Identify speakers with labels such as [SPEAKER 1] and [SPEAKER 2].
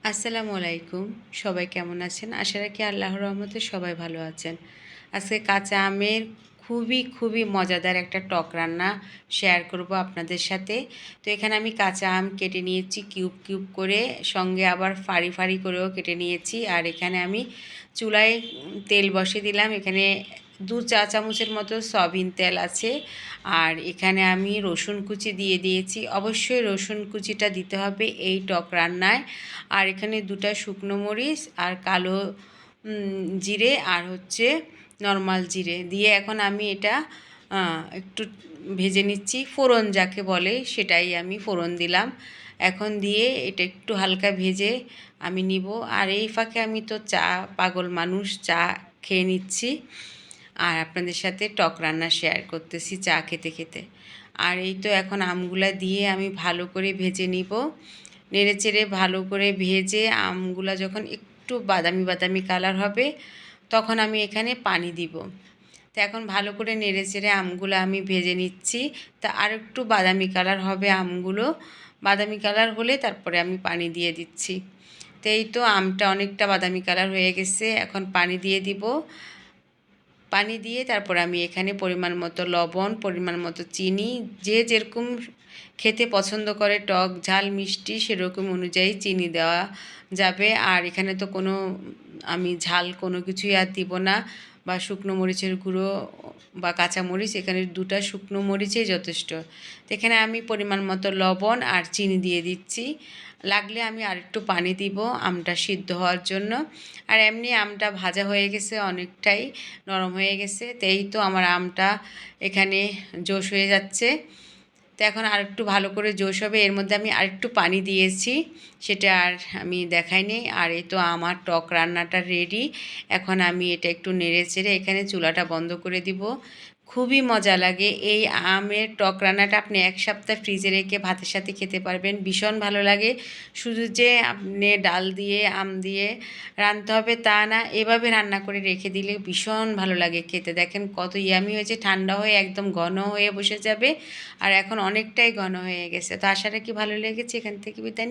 [SPEAKER 1] আসসালামু আলাইকুম। সবাই কেমন আছেন? আশা রাখি আল্লাহর রহমতে সবাই ভালো আছেন। আজকে কাঁচা আমের খুবই মজাদার একটা টক রান্না শেয়ার করব আপনাদের সাথে। তো এখানে আমি কাঁচা আম কেটে নিয়েছি কিউব করে, সঙ্গে আবার ফাড়ি করেও কেটে নিয়েছি। আর এখানে আমি চুলায় তেল বসিয়ে দিলাম। এখানে 2 চা চামচের মতো সয়াবিন তেল আছে। আর এখানে আমি রসুন কুচি দিয়ে দিয়েছি। অবশ্যই রসুন কুচিটা দিতে হবে এই টক রান্নায়। আর এখানে 2টা শুকনো মরিচ আর কালো জিরে আর হচ্ছে নর্মাল জিরে দিয়ে এখন আমি এটা একটু ভেজে নিচ্ছি। ফোড়ন যাকে বলে সেটাই আমি ফোড়ন দিলাম। এখন দিয়ে এটা একটু হালকা ভেজে আমি নিব। আর এই ফাঁকে আমি তো চা পাগল মানুষ, চা খেয়ে নিচ্ছি। আর আপনাদের সাথে টক রান্না শেয়ার করতেছি চা খেতে খেতে। আর এই তো এখন আমগুলা দিয়ে আমি ভালো করে ভেজে নিব। নেড়েচেড়ে ভালো করে ভেজে আমগুলা যখন একটু বাদামি কালার হবে তখন আমি এখানে পানি দিব। তো এখন ভালো করে নেড়েচেড়ে আমগুলো আমি ভেজে নিচ্ছি। তা আর একটু বাদামি কালার হবে আমগুলো। বাদামি কালার হলে তারপরে আমি পানি দিয়ে দিচ্ছি। তো এই তো আমটা অনেকটা বাদামি কালার হয়ে গেছে। এখন পানি দিয়ে দিব। পানি দিয়ে তারপর আমি এখানে পরিমাণ মতো লবণ, পরিমাণ মতো চিনি, যে যেরকম খেতে পছন্দ করে টক ঝাল মিষ্টি সেরকম অনুযায়ী চিনি দেওয়া যাবে। আর এখানে তো কোনো আমি ঝাল কোনো কিছুই আর দিব না, বা শুকনো মরিচের গুঁড়ো বা কাঁচা মরিচ, এখানে 2টা শুকনো মরিচই যথেষ্ট। তো এখানে আমি পরিমাণ মতো লবণ আর চিনি দিয়ে দিচ্ছি। লাগলে আমি আরেকটু পানি দিব আমটা সিদ্ধ হওয়ার জন্য। আর এমনি আমটা ভাজা হয়ে গেছে, অনেকটাই নরম হয়ে গেছে। তো এই তো আমার আমটা এখানে জোশ হয়ে যাচ্ছে। তো এখন আরেকটু ভালো করে জোশ হবে। এর মধ্যে আমি আরেকটু পানি দিয়েছি, সেটা আর আমি দেখাইনি। আর এই তো আমার টক রান্নাটা রেডি। এখন আমি এটা একটু নেড়ে চেড়ে এখানে চুলাটা বন্ধ করে দিব। খুবই মজা লাগে এই আমের টক রান্নাটা। আপনি 1 সপ্তাহ ফ্রিজে রেখে ভাতের সাথে খেতে পারবেন, ভীষণ ভালো লাগে। শুধু যে আপনি ডাল দিয়ে আম দিয়ে রাঁধতে হবে তা না, এভাবে রান্না করে রেখে দিলে ভীষণ ভালো লাগে খেতে। দেখেন কত ইয়ামি হয়েছে, ঠান্ডা হয়ে একদম ঘন হয়ে বসে যাবে। আর এখন অনেকটাই ঘন হয়ে গেছে। তো আশা রাখি ভালো লেগেছে। এখান থেকে বিদায় নিয়ে